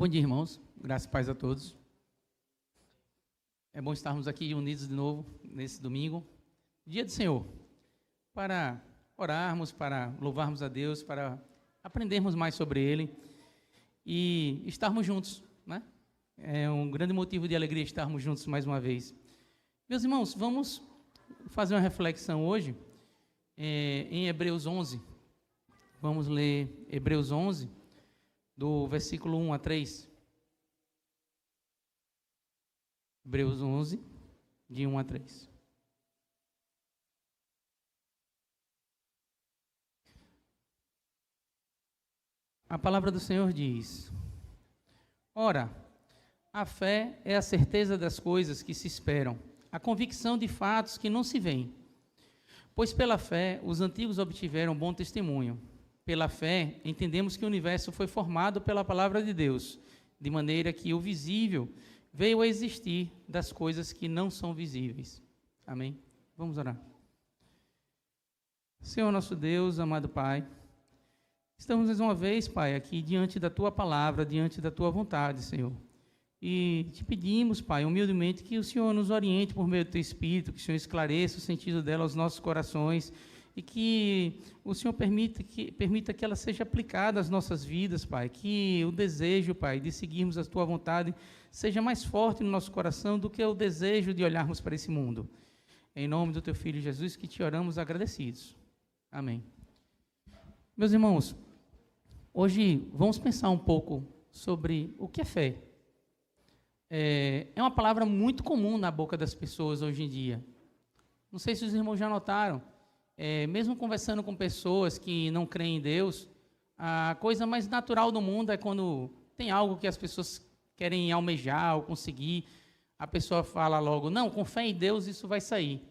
Bom dia, irmãos. Graças e paz a todos. É bom estarmos aqui unidos de novo nesse domingo, dia do Senhor, para orarmos, para louvarmos a Deus, para aprendermos mais sobre Ele e estarmos juntos, né? É um grande motivo de alegria estarmos juntos mais uma vez. Meus irmãos, vamos fazer uma reflexão hoje em Hebreus 11. Vamos ler Hebreus 11, do versículo 1 a 3. Hebreus 11, de 1 a 3. A palavra do Senhor diz: Ora, a fé é a certeza das coisas que se esperam, a convicção de fatos que não se veem. Pois pela fé os antigos obtiveram bom testemunho. Pela fé entendemos que o universo foi formado pela palavra de Deus, de maneira que o visível veio a existir das coisas que não são visíveis. Amém? Vamos orar. Senhor nosso Deus, amado Pai, estamos mais uma vez, Pai, aqui diante da Tua palavra, diante da Tua vontade, Senhor. E te pedimos, Pai, humildemente, que o Senhor nos oriente por meio do Teu Espírito, que o Senhor esclareça o sentido dela aos nossos corações e que o Senhor permita que ela seja aplicada às nossas vidas, Pai, que o desejo, Pai, de seguirmos a Tua vontade seja mais forte no nosso coração do que o desejo de olharmos para esse mundo. Em nome do Teu Filho Jesus que te oramos agradecidos. Amém. Meus irmãos, hoje vamos pensar um pouco sobre o que é fé. É uma palavra muito comum na boca das pessoas hoje em dia. Não sei se os irmãos já notaram, mesmo conversando com pessoas que não creem em Deus, a coisa mais natural do mundo é quando tem algo que as pessoas querem almejar ou conseguir, a pessoa fala logo, não, com fé em Deus isso vai sair.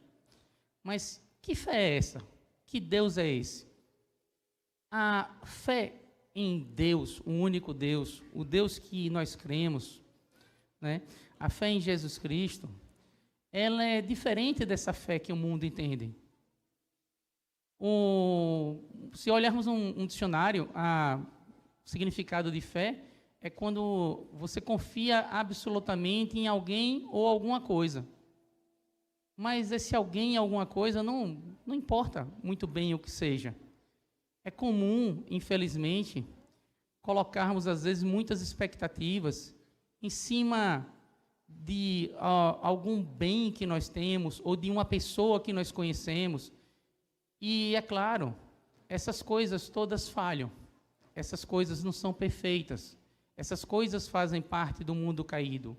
Mas que fé é essa? Que Deus é esse? A fé em Deus, o único Deus, o Deus que nós cremos, né? A fé em Jesus Cristo, ela é diferente dessa fé que o mundo entende. Se olharmos um dicionário, o significado de fé é quando você confia absolutamente em alguém ou alguma coisa. Mas esse alguém e alguma coisa não importa muito bem o que seja. É comum, infelizmente, colocarmos às vezes muitas expectativas em cima de algum bem que nós temos ou de uma pessoa que nós conhecemos. E, é claro, essas coisas todas falham. Essas coisas não são perfeitas. Essas coisas fazem parte do mundo caído.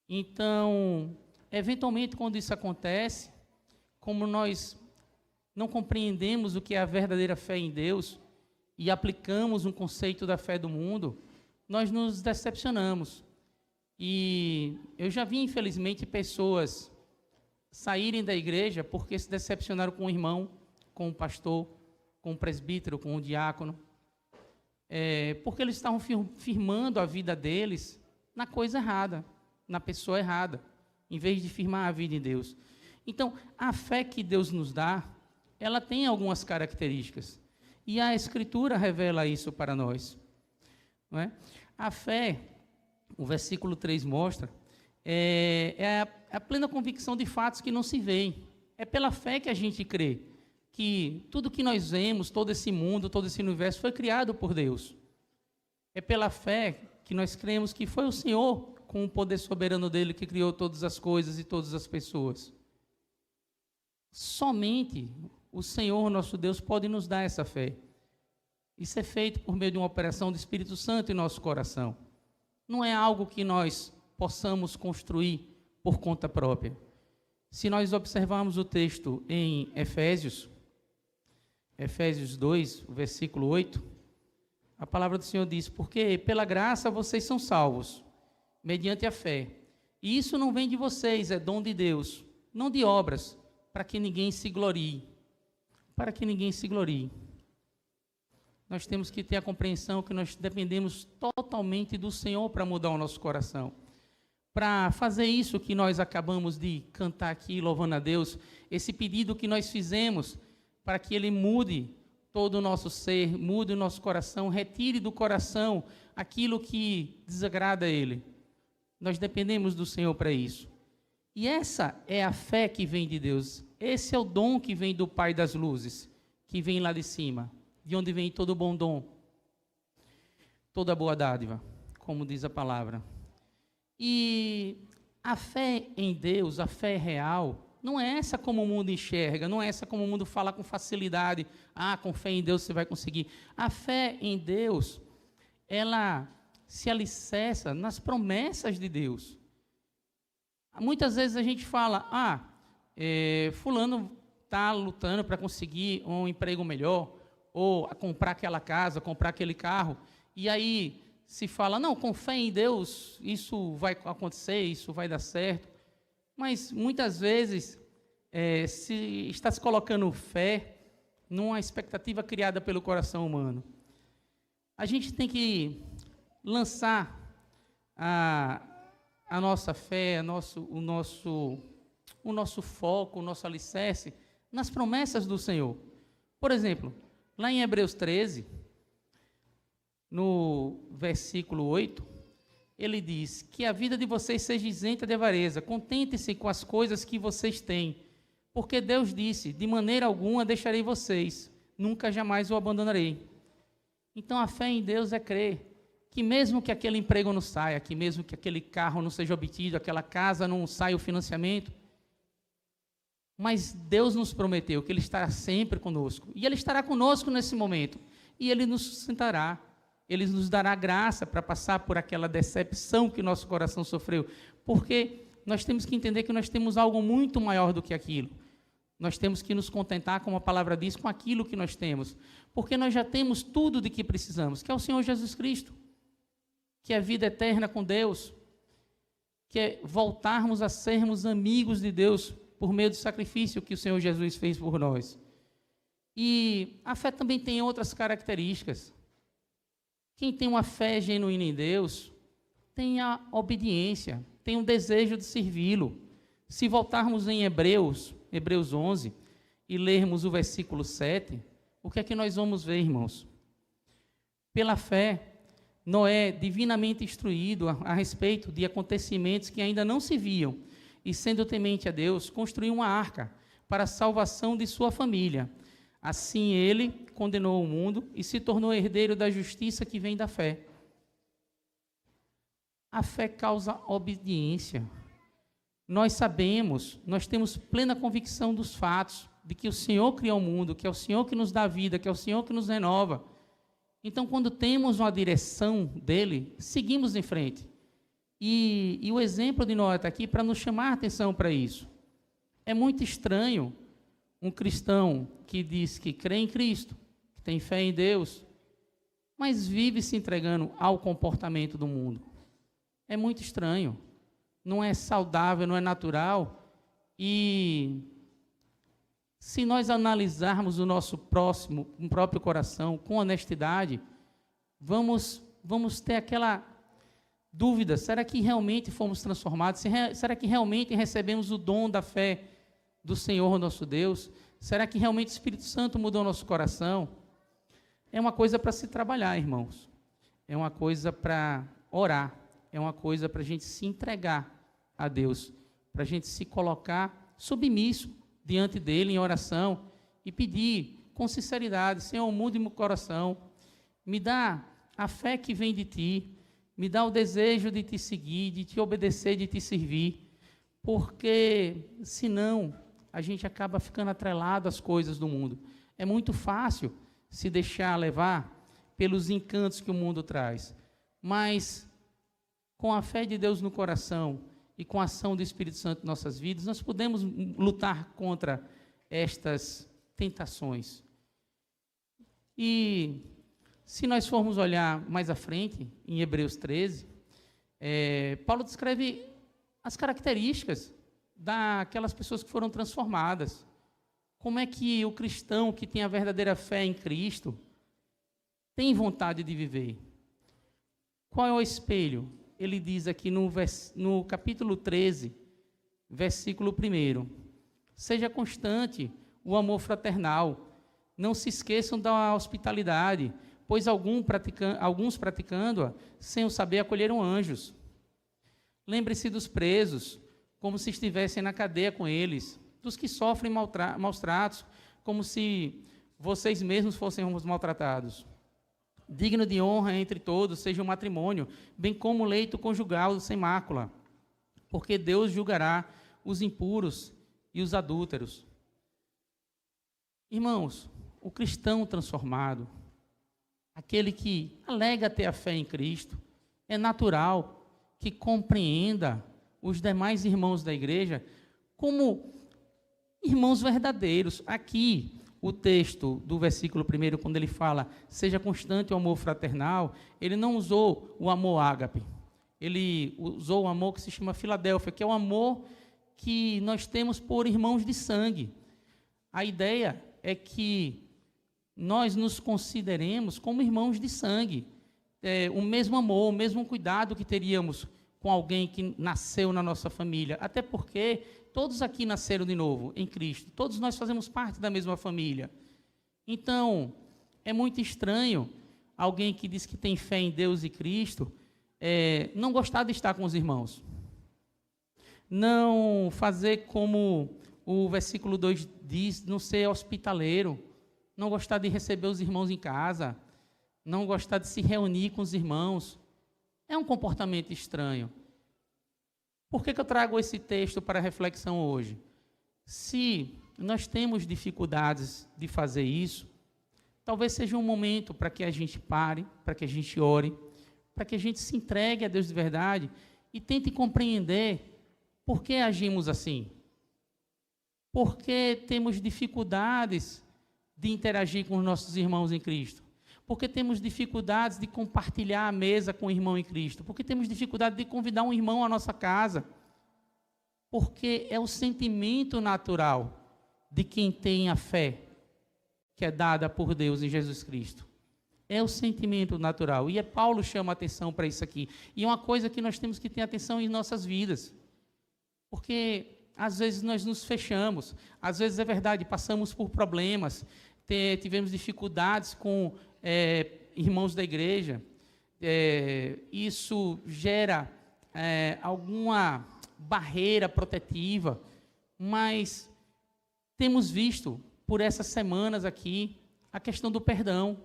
Então, eventualmente, quando isso acontece, como nós não compreendemos o que é a verdadeira fé em Deus e aplicamos um conceito da fé do mundo, nós nos decepcionamos. E eu já vi, infelizmente, pessoas saírem da igreja porque se decepcionaram com o irmão, com o pastor, com o presbítero, com o diácono, porque eles estavam firmando a vida deles na coisa errada, na pessoa errada, em vez de firmar a vida em Deus. Então, a fé que Deus nos dá, ela tem algumas características, e a Escritura revela isso para nós, não é? A fé, o versículo 3 mostra, é a plena convicção de fatos que não se veem. É pela fé que a gente crê que tudo que nós vemos, todo esse mundo, todo esse universo foi criado por Deus. É pela fé que nós cremos que foi o Senhor, com o poder soberano dele, que criou todas as coisas e todas as pessoas. Somente o Senhor, nosso Deus, pode nos dar essa fé. Isso é feito por meio de uma operação do Espírito Santo em nosso coração. Não é algo que nós possamos construir por conta própria. Se nós observarmos o texto em Efésios 2, versículo 8, a palavra do Senhor diz, porque pela graça vocês são salvos, mediante a fé. E isso não vem de vocês, é dom de Deus, não de obras, para que ninguém se glorie. Para que ninguém se glorie. Nós temos que ter a compreensão que nós dependemos totalmente do Senhor para mudar o nosso coração. Para fazer isso que nós acabamos de cantar aqui, louvando a Deus, esse pedido que nós fizemos para que Ele mude todo o nosso ser, mude o nosso coração, retire do coração aquilo que desagrada a Ele. Nós dependemos do Senhor para isso. E essa é a fé que vem de Deus. Esse é o dom que vem do Pai das luzes, que vem lá de cima, de onde vem todo bom dom, toda boa dádiva, como diz a palavra. E a fé em Deus, a fé real, não é essa como o mundo enxerga, não é essa como o mundo fala com facilidade. Com fé em Deus você vai conseguir. A fé em Deus, ela se alicerça nas promessas de Deus. Muitas vezes a gente fala, fulano está lutando para conseguir um emprego melhor, ou a comprar aquela casa, comprar aquele carro, e aí se fala, não, com fé em Deus, isso vai acontecer, isso vai dar certo. Mas muitas vezes está se colocando fé numa expectativa criada pelo coração humano. A gente tem que lançar a nossa fé, o nosso foco, o nosso alicerce nas promessas do Senhor. Por exemplo, lá em Hebreus 13, no versículo 8, ele diz que a vida de vocês seja isenta de avareza, contente-se com as coisas que vocês têm, porque Deus disse, de maneira alguma deixarei vocês, nunca jamais o abandonarei. Então a fé em Deus é crer que mesmo que aquele emprego não saia, que mesmo que aquele carro não seja obtido, aquela casa não saia o financiamento, mas Deus nos prometeu que Ele estará sempre conosco, e Ele estará conosco nesse momento, e Ele nos sustentará, Ele nos dará graça para passar por aquela decepção que nosso coração sofreu, porque nós temos que entender que nós temos algo muito maior do que aquilo. Nós temos que nos contentar, como a palavra diz, com aquilo que nós temos, porque nós já temos tudo de que precisamos, que é o Senhor Jesus Cristo, que é vida eterna com Deus, que é voltarmos a sermos amigos de Deus por meio do sacrifício que o Senhor Jesus fez por nós. E a fé também tem outras características. Quem tem uma fé genuína em Deus, tem a obediência, tem o desejo de servi-lo. Se voltarmos em Hebreus 11, e lermos o versículo 7, o que é que nós vamos ver, irmãos? Pela fé, Noé, divinamente instruído a respeito de acontecimentos que ainda não se viam, e sendo temente a Deus, construiu uma arca para a salvação de sua família. Assim ele condenou o mundo e se tornou herdeiro da justiça que vem da fé. A fé causa obediência. Nós sabemos, nós temos plena convicção dos fatos, de que o Senhor criou o mundo, que é o Senhor que nos dá vida, que é o Senhor que nos renova. Então, quando temos uma direção dele, seguimos em frente. E o exemplo de Noé está aqui para nos chamar a atenção para isso. É muito estranho um cristão que diz que crê em Cristo, que tem fé em Deus, mas vive se entregando ao comportamento do mundo. É muito estranho. Não é saudável, não é natural. E se nós analisarmos o nosso próprio coração com honestidade, vamos ter aquela dúvida: será que realmente fomos transformados? Será que realmente recebemos o dom da fé do Senhor nosso Deus? Será que realmente o Espírito Santo mudou nosso coração? É uma coisa para se trabalhar, irmãos. É uma coisa para orar. É uma coisa para a gente se entregar a Deus, para a gente se colocar submisso diante dele em oração e pedir com sinceridade: Senhor, mude meu coração, me dá a fé que vem de Ti, me dá o desejo de Te seguir, de Te obedecer, de Te servir, porque senão a gente acaba ficando atrelado às coisas do mundo. É muito fácil se deixar levar pelos encantos que o mundo traz, mas com a fé de Deus no coração e com a ação do Espírito Santo em nossas vidas, nós podemos lutar contra estas tentações. E se nós formos olhar mais à frente, em Hebreus 13, Paulo descreve as características daquelas pessoas que foram transformadas. Como é que o cristão que tem a verdadeira fé em Cristo tem vontade de viver? Qual é o espelho? Ele diz aqui no capítulo 13, versículo 1: seja constante o amor fraternal, Não se esqueçam da hospitalidade, pois alguns praticando-a, sem o saber, acolheram anjos. Lembre-se dos presos, como se estivessem na cadeia com eles, dos que sofrem maus tratos, como se vocês mesmos fossem os maltratados. Digno de honra entre todos seja o matrimônio, bem como o leito conjugal sem mácula, porque Deus julgará os impuros e os adúlteros. Irmãos, o cristão transformado, aquele que alega ter a fé em Cristo, é natural que compreenda os demais irmãos da igreja como irmãos verdadeiros. Aqui, o texto do versículo 1, quando ele fala, seja constante o amor fraternal, ele não usou o amor ágape, ele usou o amor que se chama Filadélfia, que é o amor que nós temos por irmãos de sangue. A ideia é que nós nos consideremos como irmãos de sangue, o mesmo amor, o mesmo cuidado que teríamos com alguém que nasceu na nossa família, até porque todos aqui nasceram de novo em Cristo, todos nós fazemos parte da mesma família. Então, é muito estranho alguém que diz que tem fé em Deus e Cristo, não gostar de estar com os irmãos, não fazer como o versículo 2 diz, não ser hospitaleiro, não gostar de receber os irmãos em casa, não gostar de se reunir com os irmãos. É um comportamento estranho. Por que eu trago esse texto para reflexão hoje? Se nós temos dificuldades de fazer isso, talvez seja um momento para que a gente pare, para que a gente ore, para que a gente se entregue a Deus de verdade e tente compreender por que agimos assim. Por que temos dificuldades de interagir com os nossos irmãos em Cristo? Porque temos dificuldades de compartilhar a mesa com o irmão em Cristo? Porque temos dificuldade de convidar um irmão à nossa casa? Porque é o sentimento natural de quem tem a fé que é dada por Deus em Jesus Cristo. É o sentimento natural. E Paulo chama a atenção para isso aqui. E é uma coisa que nós temos que ter atenção em nossas vidas. Porque às vezes nós nos fechamos. Às vezes é verdade, passamos por problemas. Tivemos dificuldades com irmãos da igreja, isso gera alguma barreira protetiva, mas temos visto por essas semanas aqui a questão do perdão,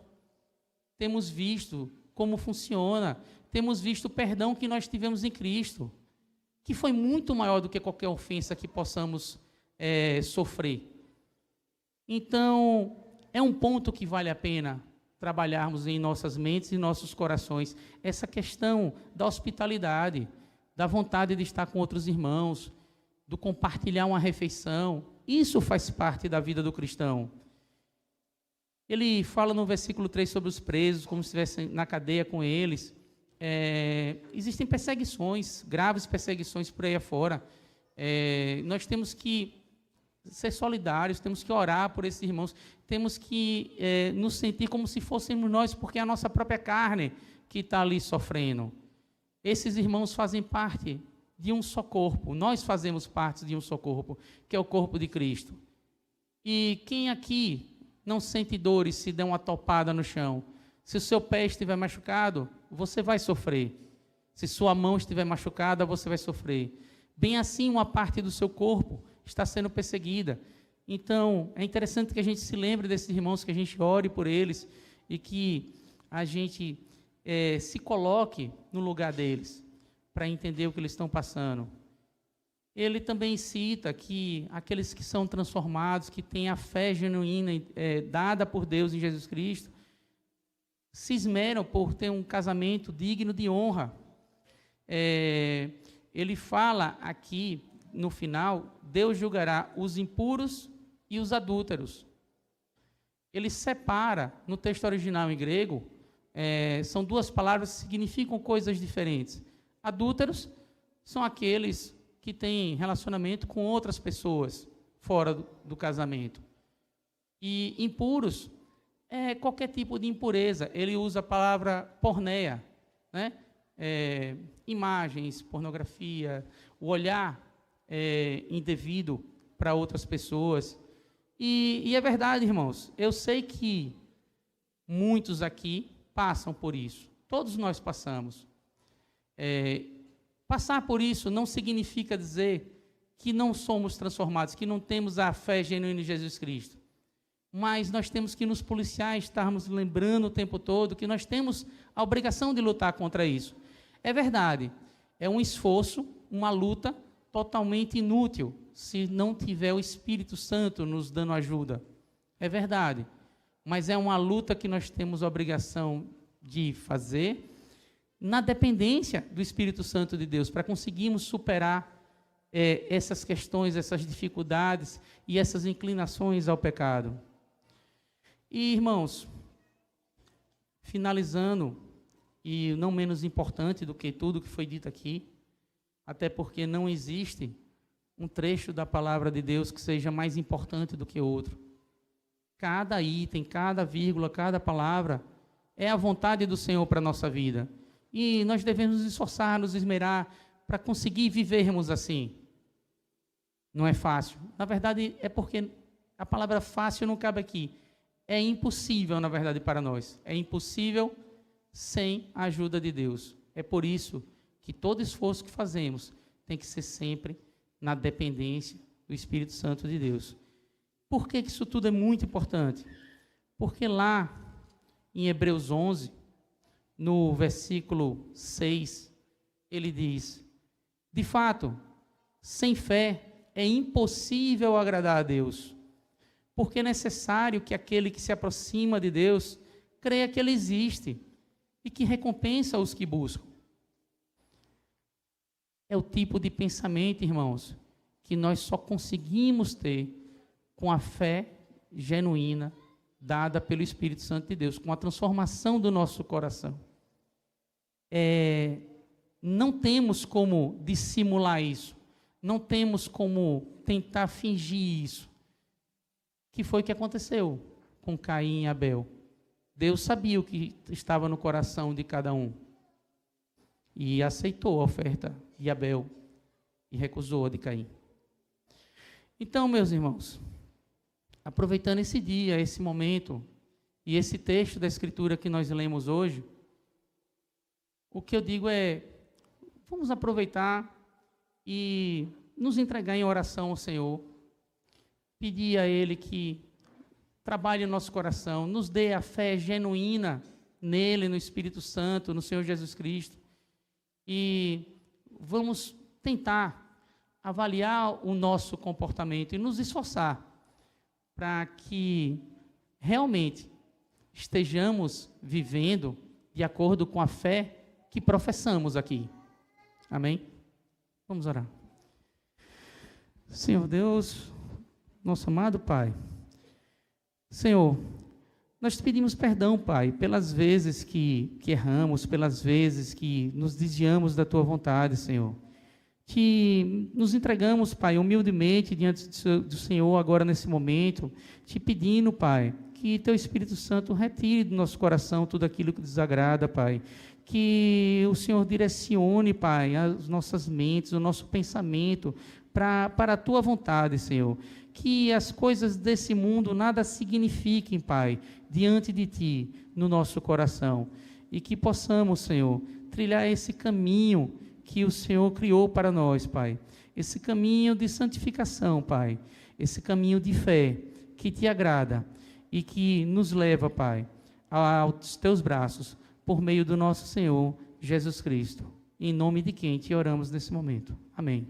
temos visto como funciona, temos visto o perdão que nós tivemos em Cristo, que foi muito maior do que qualquer ofensa que possamos sofrer. Então, é um ponto que vale a pena trabalharmos em nossas mentes e nossos corações. Essa questão da hospitalidade, da vontade de estar com outros irmãos, do compartilhar uma refeição, isso faz parte da vida do cristão. Ele fala no versículo 3 sobre os presos, como se estivessem na cadeia com eles. Existem perseguições, graves perseguições por aí afora. Nós temos que ser solidários, temos que orar por esses irmãos, temos que nos sentir como se fôssemos nós, porque é a nossa própria carne que está ali sofrendo. Esses irmãos fazem parte de um só corpo, nós fazemos parte de um só corpo, que é o corpo de Cristo. E quem aqui não sente dores se der uma topada no chão? Se o seu pé estiver machucado, você vai sofrer. Se sua mão estiver machucada, você vai sofrer. Bem assim, uma parte do seu corpo está sendo perseguida. Então, é interessante que a gente se lembre desses irmãos, que a gente ore por eles e que a gente se coloque no lugar deles para entender o que eles estão passando. Ele também cita que aqueles que são transformados, que têm a fé genuína dada por Deus em Jesus Cristo, se esmeram por ter um casamento digno de honra. Ele fala aqui, no final, Deus julgará os impuros e os adúlteros. Ele separa, no texto original em grego, são duas palavras que significam coisas diferentes. Adúlteros são aqueles que têm relacionamento com outras pessoas fora do casamento. E impuros é qualquer tipo de impureza. Ele usa a palavra porneia, né? Imagens, pornografia, o olhar indevido para outras pessoas. E é verdade, irmãos, eu sei que muitos aqui passam por isso. Todos nós passamos. Passar por isso não significa dizer que não somos transformados, que não temos a fé genuína em Jesus Cristo. Mas nós temos que nos policiar, estarmos lembrando o tempo todo que nós temos a obrigação de lutar contra isso. É verdade, é um esforço, uma luta totalmente inútil, se não tiver o Espírito Santo nos dando ajuda. É verdade, mas é uma luta que nós temos a obrigação de fazer na dependência do Espírito Santo de Deus, para conseguirmos superar essas questões, essas dificuldades e essas inclinações ao pecado. E, irmãos, finalizando, e não menos importante do que tudo que foi dito aqui, até porque não existe um trecho da palavra de Deus que seja mais importante do que outro. Cada item, cada vírgula, cada palavra é a vontade do Senhor para a nossa vida. E nós devemos nos esforçar, nos esmerar para conseguir vivermos assim. Não é fácil. Na verdade, é porque a palavra fácil não cabe aqui. É impossível, na verdade, para nós. É impossível sem a ajuda de Deus. É por isso que todo esforço que fazemos tem que ser sempre na dependência do Espírito Santo de Deus. Por que isso tudo é muito importante? Porque lá, em Hebreus 11, no versículo 6, ele diz: de fato, sem fé é impossível agradar a Deus, porque é necessário que aquele que se aproxima de Deus creia que Ele existe e que recompensa os que buscam. É o tipo de pensamento, irmãos, que nós só conseguimos ter com a fé genuína dada pelo Espírito Santo de Deus, com a transformação do nosso coração. Não temos como dissimular isso, não temos como tentar fingir isso. Que foi o que aconteceu com Caim e Abel. Deus sabia o que estava no coração de cada um e aceitou a oferta de Abel e recusou a de Caim. Então, meus irmãos, aproveitando esse dia, esse momento e esse texto da Escritura que nós lemos hoje, o que eu digo é: vamos aproveitar e nos entregar em oração ao Senhor, pedir a Ele que trabalhe no nosso coração, nos dê a fé genuína nele, no Espírito Santo, no Senhor Jesus Cristo, e vamos tentar avaliar o nosso comportamento e nos esforçar para que realmente estejamos vivendo de acordo com a fé que professamos aqui. Amém? Vamos orar. Senhor Deus, nosso amado Pai, Senhor, nós te pedimos perdão, Pai, pelas vezes que erramos, pelas vezes que nos desviamos da Tua vontade, Senhor. Nos entregamos, Pai, humildemente diante do Senhor agora nesse momento, te pedindo, Pai, que Teu Espírito Santo retire do nosso coração tudo aquilo que desagrada, Pai. Que o Senhor direcione, Pai, as nossas mentes, o nosso pensamento para a Tua vontade, Senhor. Que as coisas desse mundo nada signifiquem, Pai, diante de Ti, no nosso coração. E que possamos, Senhor, trilhar esse caminho que o Senhor criou para nós, Pai. Esse caminho de santificação, Pai. Esse caminho de fé que Te agrada e que nos leva, Pai, aos Teus braços, por meio do nosso Senhor Jesus Cristo. Em nome de quem Te oramos nesse momento. Amém.